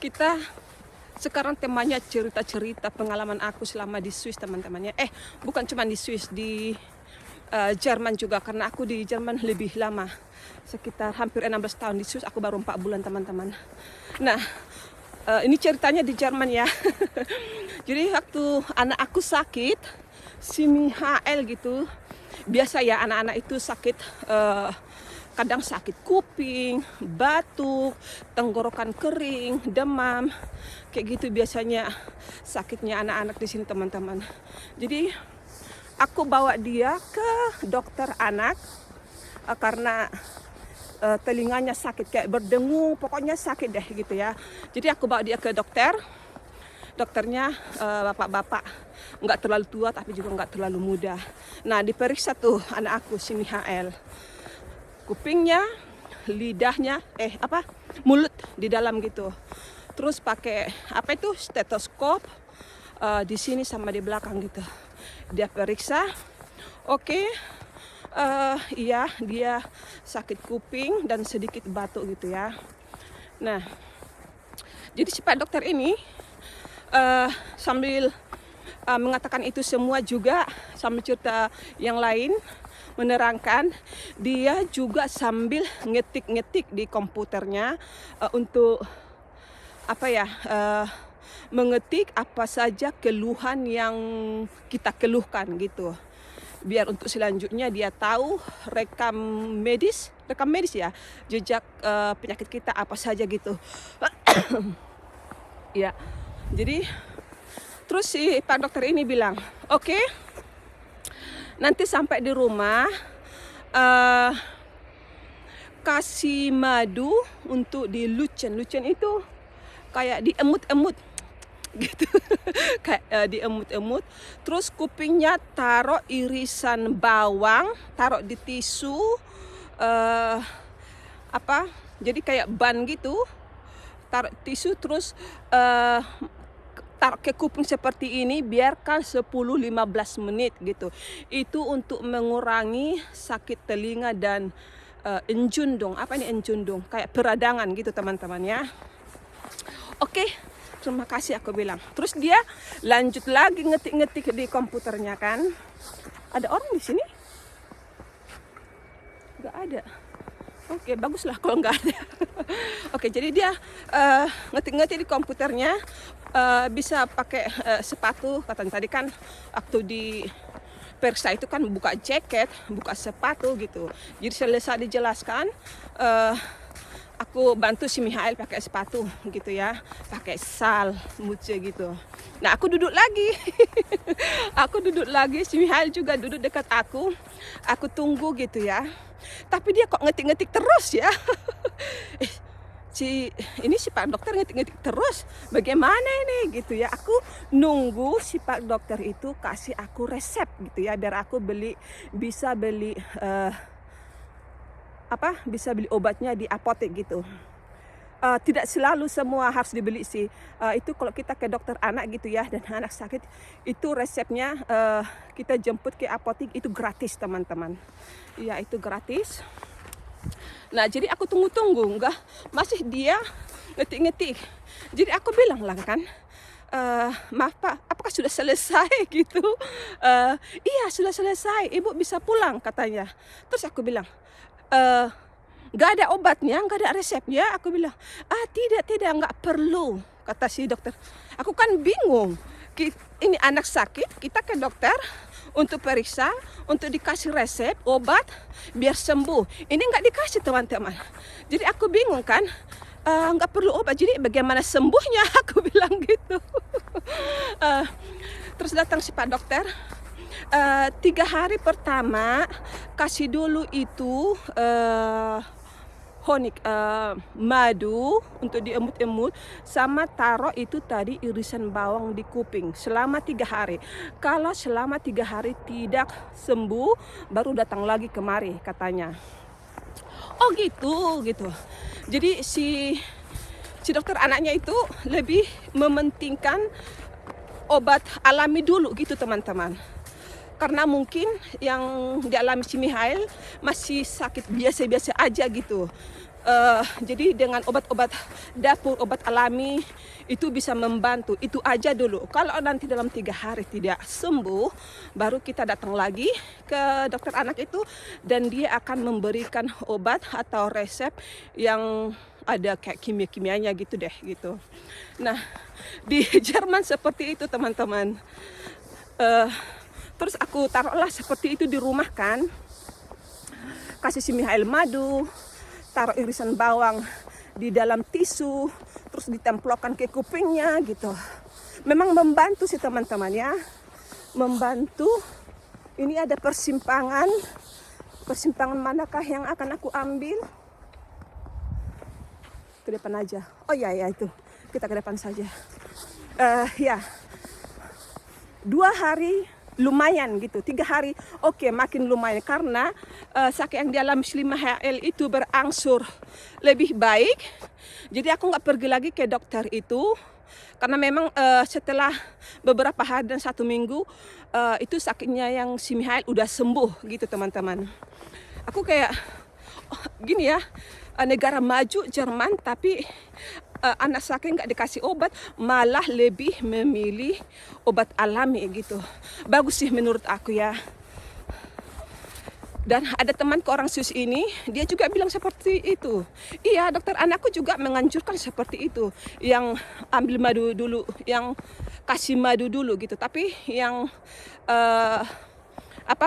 Kita sekarang temanya cerita-cerita pengalaman aku selama di Swiss teman-temannya. Bukan cuma di Swiss, di Jerman juga, karena aku di Jerman lebih lama. Sekitar hampir 16 tahun, di Swiss aku baru 4 bulan teman-teman. Nah, ini ceritanya di Jerman ya. Jadi waktu anak aku sakit, si Mihael gitu, biasa ya anak-anak itu sakit, kadang sakit kuping, batuk, tenggorokan kering, demam, kayak gitu biasanya sakitnya anak-anak di sini teman-teman. Jadi aku bawa dia ke dokter anak karena telinganya sakit, kayak berdengung, pokoknya sakit deh gitu ya. Jadi aku bawa dia ke dokter. Dokternya bapak-bapak, nggak terlalu tua tapi juga nggak terlalu muda. Nah, diperiksa tuh anak aku si Mihael, kupingnya, lidahnya, mulut di dalam gitu. Terus pakai stetoskop di sini sama di belakang gitu. Dia periksa, oke, iya dia sakit kuping dan sedikit batuk gitu ya. Nah, jadi si Pak dokter ini sambil mengatakan itu semua juga, sambil cerita yang lain, menerangkan, dia juga sambil ngetik-ngetik di komputernya untuk mengetik apa saja keluhan yang kita keluhkan gitu. Biar untuk selanjutnya dia tahu rekam medis ya, jejak penyakit kita apa saja gitu. Ya, jadi terus si Pak dokter ini bilang, oke, nanti sampai di rumah kasih madu untuk dilucen. Lucen itu kayak diemut-emut gitu. Kayak diemut-emut. Terus kupingnya taruh irisan bawang, taruh di tisu jadi kayak ban gitu. Taruh tisu terus taruh ke kuping seperti ini, biarkan 10-15 menit gitu. Itu untuk mengurangi sakit telinga dan enjundung. Apa ini enjundung? Kayak peradangan gitu teman-teman ya. Oke, terima kasih aku bilang. Terus dia lanjut lagi ngetik-ngetik di komputernya kan. Ada orang di sini? Gak ada. Oke, baguslah kalau nggak ada. Oke, jadi dia ngetik-ngetik di komputernya, bisa pakai sepatu. Katanya tadi kan waktu di periksa itu kan buka jaket, buka sepatu gitu. Jadi selesai dijelaskan, aku bantu si Mihael pakai sepatu gitu ya, pakai sal, muce gitu. Nah, aku duduk lagi. Aku duduk lagi, si Mihael juga duduk dekat aku. Aku tunggu gitu ya. Tapi dia kok ngetik-ngetik terus ya. si Pak dokter ngetik-ngetik terus. Bagaimana ini gitu ya. Aku nunggu si Pak dokter itu kasih aku resep gitu ya, biar aku bisa beli obatnya di apotek gitu. Tidak selalu semua harus dibeli sih. Itu kalau kita ke dokter anak gitu ya, dan anak sakit, itu resepnya kita jemput ke apotek, itu gratis teman-teman. Iya, itu gratis. Nah, jadi aku tunggu-tunggu, masih dia ngetik-ngetik. Jadi aku bilang lah kan, maaf Pak, apakah sudah selesai gitu? Iya, sudah selesai, Ibu bisa pulang katanya. Terus aku bilang, nggak ada obatnya, nggak ada resepnya. Aku bilang, tidak, nggak perlu, kata si dokter. Aku kan bingung, ini anak sakit, kita ke dokter untuk periksa, untuk dikasih resep, obat, biar sembuh. Ini nggak dikasih teman-teman. Jadi aku bingung kan, nggak perlu obat, jadi bagaimana sembuhnya? Aku bilang gitu. Terus datang si Pak dokter. 3 hari pertama kasih dulu itu honik, madu untuk diemut-emut, sama taruh itu tadi irisan bawang di kuping selama 3 hari. Kalau selama 3 hari tidak sembuh, baru datang lagi kemari katanya. Oh gitu. Jadi si dokter anaknya itu lebih mementingkan obat alami dulu gitu teman-teman. Karena mungkin yang dialami si Mihael masih sakit biasa-biasa aja gitu. Jadi dengan obat-obat dapur, obat alami itu bisa membantu. Itu aja dulu. Kalau nanti dalam 3 hari tidak sembuh, baru kita datang lagi ke dokter anak itu dan dia akan memberikan obat atau resep yang ada kayak kimia-kimianya gitu deh gitu. Nah, di Jerman seperti itu teman-teman. Terus aku taruhlah seperti itu di rumah kan. Kasih simihail madu, taruh irisan bawang di dalam tisu, terus ditemplokkan ke kupingnya gitu. Memang membantu sih teman-teman ya. Membantu. Ini ada persimpangan. Persimpangan manakah yang akan aku ambil? Ke depan aja. Oh ya itu. Kita ke depan saja. Ya. 2 hari lumayan gitu, 3 hari oke, makin lumayan karena sakit yang dialami Slima HL itu berangsur lebih baik. Jadi aku nggak pergi lagi ke dokter itu karena memang setelah beberapa hari dan 1 minggu itu sakitnya yang si Mihail udah sembuh gitu teman-teman. Aku kayak gini ya, negara maju Jerman tapi anak sakit nggak dikasih obat, malah lebih memilih obat alami gitu. Bagus sih menurut aku ya. Dan ada temanku orang Swiss ini, dia juga bilang seperti itu. Iya, dokter anakku juga menganjurkan seperti itu. Yang ambil madu dulu, yang kasih madu dulu gitu. Tapi yang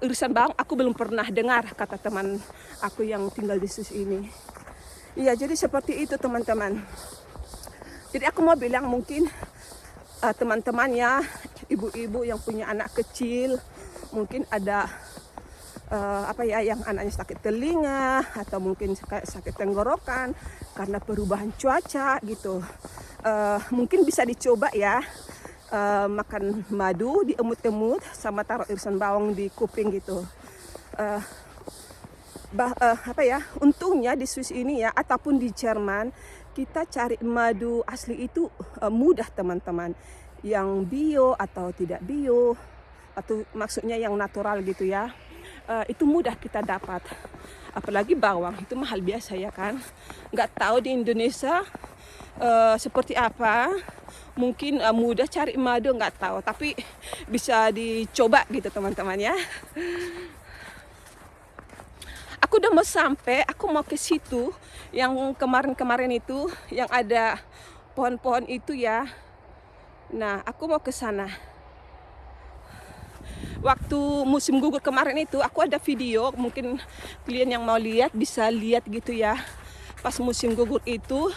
irisan bawang aku belum pernah dengar, kata teman aku yang tinggal di Swiss ini. Iya, jadi seperti itu teman-teman. Jadi aku mau bilang mungkin teman-temannya, ibu-ibu yang punya anak kecil, mungkin ada yang anaknya sakit telinga atau mungkin sakit tenggorokan karena perubahan cuaca gitu. Mungkin bisa dicoba ya, makan madu diemut-emut sama taruh irisan bawang di kuping gitu. Untungnya di Swiss ini ya ataupun di Jerman kita cari madu asli itu mudah teman-teman. Yang bio atau tidak bio atau maksudnya yang natural gitu ya. Itu mudah kita dapat. Apalagi bawang itu mahal biasa ya kan. Nggak tahu di Indonesia seperti apa. Mungkin mudah cari madu, nggak tahu. Tapi bisa dicoba gitu teman-teman ya. Aku udah mau sampai, aku mau ke situ yang kemarin-kemarin itu yang ada pohon-pohon itu ya. Nah, aku mau ke sana. Waktu musim gugur kemarin itu aku ada video, mungkin kalian yang mau lihat bisa lihat gitu ya. Pas musim gugur itu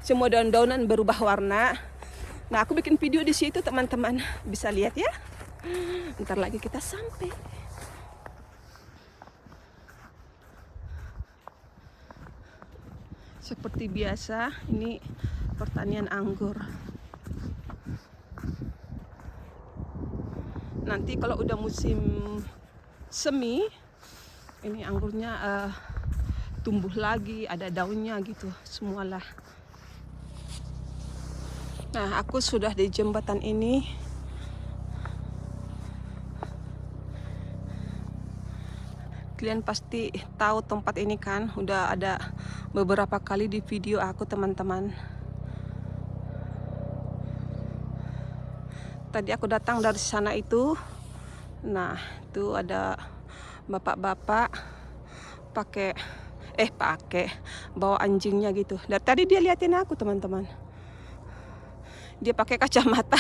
semua daun-daunan berubah warna. Nah, aku bikin video di situ teman-teman, bisa lihat ya. Ntar lagi kita sampai. Seperti biasa, ini pertanian anggur. Nanti kalau udah musim semi, ini anggurnya tumbuh lagi, ada daunnya gitu, semualah. Nah, aku sudah di jembatan ini. Kalian pasti tahu tempat ini kan, udah ada beberapa kali di video aku teman-teman. Tadi aku datang dari sana itu. Nah, itu ada bapak-bapak pakai bawa anjingnya gitu. Dari tadi dia liatin aku teman-teman. Dia pakai kacamata.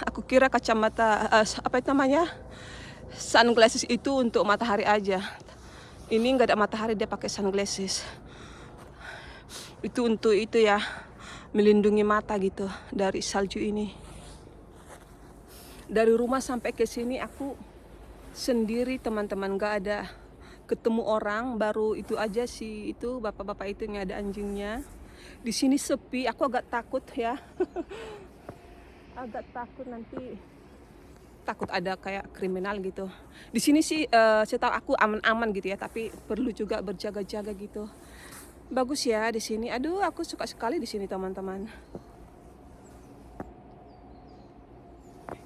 Aku kira kacamata sunglasses itu untuk matahari aja. Ini nggak ada matahari, dia pakai sunglasses. Itu untuk itu ya, melindungi mata gitu dari salju ini. Dari rumah sampai ke sini aku sendiri teman-teman, nggak ada ketemu orang, baru itu aja sih, itu bapak-bapak itu yang ada anjingnya. Di sini sepi, aku agak takut ya. Agak takut nanti, takut ada kayak kriminal gitu. Di sini sih setahu aku aman-aman gitu ya, tapi perlu juga berjaga-jaga gitu. Bagus ya di sini. Aduh, aku suka sekali di sini teman-teman.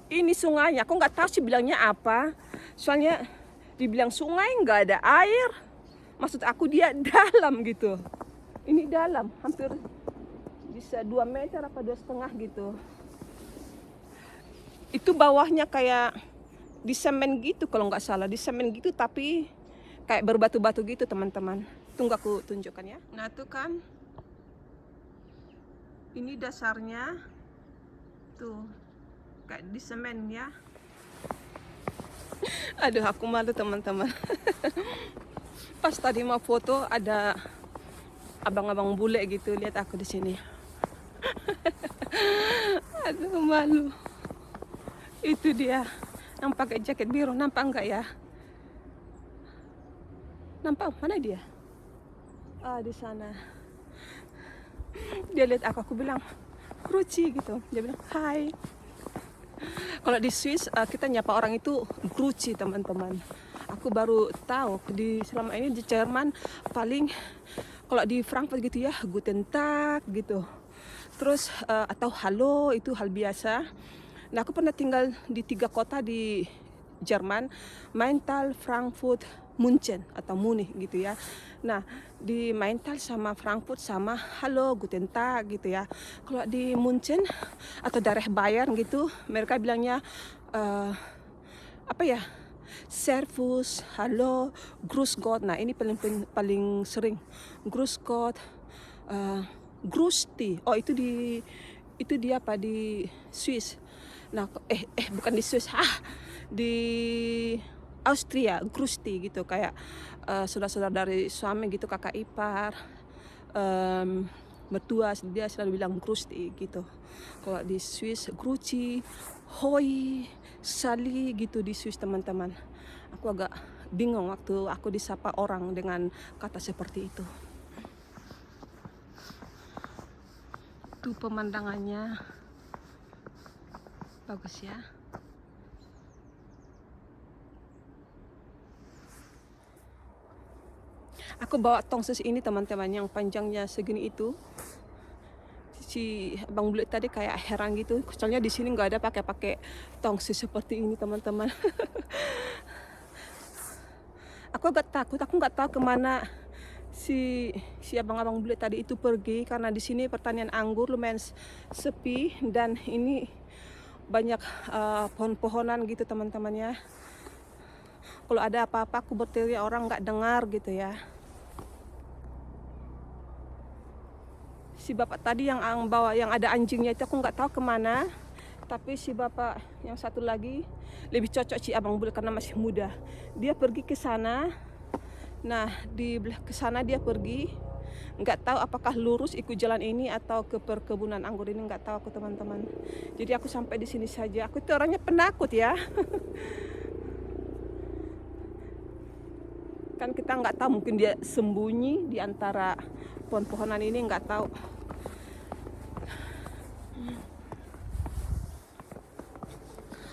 Ini sungainya, aku nggak tahu sih bilangnya apa. Soalnya dibilang sungai nggak ada air, Maksud aku dia dalam gitu. Ini dalam, hampir bisa 2 meter apa 2,5 gitu. Itu bawahnya kayak di semen gitu kalau nggak salah, di semen gitu tapi kayak berbatu-batu gitu teman-teman. Tunggu aku tunjukkan ya. Nah tuh kan, ini dasarnya tuh kayak di semen ya. Aduh aku malu teman-teman. Pas tadi mau foto ada abang-abang bule gitu lihat aku di sini. Aduh malu. Itu dia yang pakai jaket biru, nampak enggak ya? Nampak mana dia? Ah di sana. Dia lihat aku bilang Gruci gitu. Dia bilang hai. Kalau di Swiss kita nyapa orang itu Gruci teman-teman. Aku baru tahu di selama ini di Jerman paling kalau di Frankfurt gitu ya Guten Tag gitu. Terus atau halo itu hal biasa. Nah aku pernah tinggal di 3 kota di Jerman, Maintal, Frankfurt, München atau Munich gitu ya. Nah di Maintal sama Frankfurt sama halo Guten Tag gitu ya. Kalau di München atau daerah Bayern gitu mereka bilangnya apa ya, Servus, halo, Grüß Gott. Nah ini paling sering Grüß Gott, Grüß dich. Oh itu dia apa di Swiss. Nah bukan di Swiss, di Austria, Grüß dich gitu kayak saudara-saudara dari suami gitu, kakak ipar, mertua dia selalu bilang Grüß dich gitu. Kalau di Swiss Gruci, Hoi, Sali gitu di Swiss teman-teman. Aku agak bingung waktu aku disapa orang dengan kata seperti itu. Tuh pemandangannya bagus ya. Aku bawa tongses ini teman-teman yang panjangnya segini itu. Si abang bule tadi kayak heran gitu, soalnya di sini nggak ada pakai tongsis seperti ini teman-teman. Aku agak takut, aku nggak tahu kemana si abang-abang bule tadi itu pergi, karena di sini pertanian anggur lumayan sepi dan ini banyak pohon-pohonan gitu teman-teman ya. Kalau ada apa-apa aku berteriak orang nggak dengar gitu ya. Si bapak tadi yang bawa yang ada anjingnya itu aku nggak tahu kemana, tapi si bapak yang satu lagi lebih cocok si abang bule karena masih muda. Dia pergi ke sana. Nah di ke sana dia pergi, nggak tahu apakah lurus ikut jalan ini atau ke perkebunan anggur ini, nggak tahu aku teman-teman. Jadi aku sampai di sini saja. Aku itu orangnya penakut ya. Kan kita nggak tahu, mungkin dia sembunyi di antara pohon-pohonan ini, nggak tahu.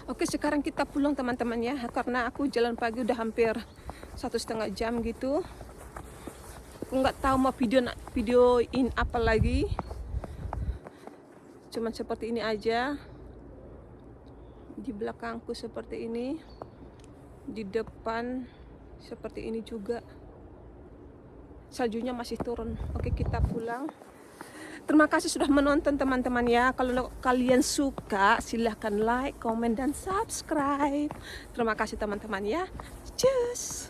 Oke sekarang kita pulang teman-teman ya, karena aku jalan pagi udah hampir 1,5 jam gitu. Aku nggak tahu mau videoin apa lagi, cuman seperti ini aja. Di belakangku seperti ini, di depan seperti ini juga. Saljunya masih turun. Oke kita pulang. Terima kasih sudah menonton teman-teman ya. Kalau kalian suka silahkan like, komen, dan subscribe. Terima kasih teman-teman ya. Cheers.